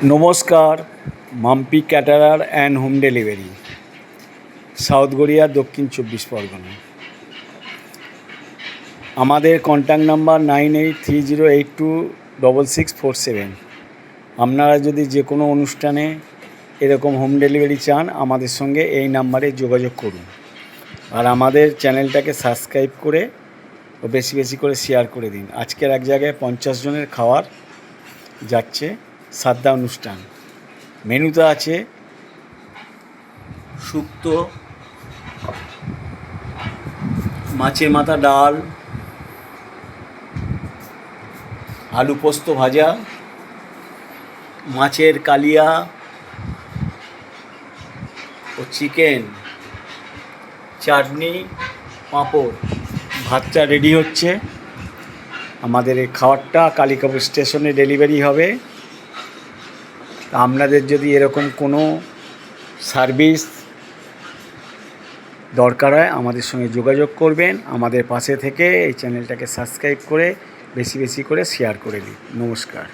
নমস্কার, Mampi caterer and home delivery, south Garia, দক্ষিণ 24 পরগনা। আমাদের কন্ট্যাক্ট নাম্বার 9830826647। আপনারা যদি যে কোনো অনুষ্ঠানে এরকম হোম ডেলিভারি চান, আমাদের সঙ্গে এই নাম্বারে যোগাযোগ করুন। আর আমাদের চ্যানেলটাকে সাবস্ক্রাইব করে ও বেশি বেশি করে শেয়ার করে দিন। আজকের এক জায়গায় 50 জনের খাওয়ার যাচ্ছে, সাদ্দা অনুষ্ঠান। মেনুতে আছে শুক্তো, মাছের মাথা ডাল, আলু পোস্ত ভাজা, মাছের কালিয়া ও চিকেন, চাটনি, পাঁপড়। ভাতটা রেডি হচ্ছে। আমাদের এই খাবারটা কালিকাপুর স্টেশনে ডেলিভারি হবে। আপনাদের যদি এরকম কোনো সার্ভিস দরকার হয়, আমাদের সঙ্গে যোগাযোগ করবেন। আমাদের পাশে থেকে এই চ্যানেলটাকে সাবস্ক্রাইব করে বেশি বেশি করে শেয়ার করে দিন। নমস্কার।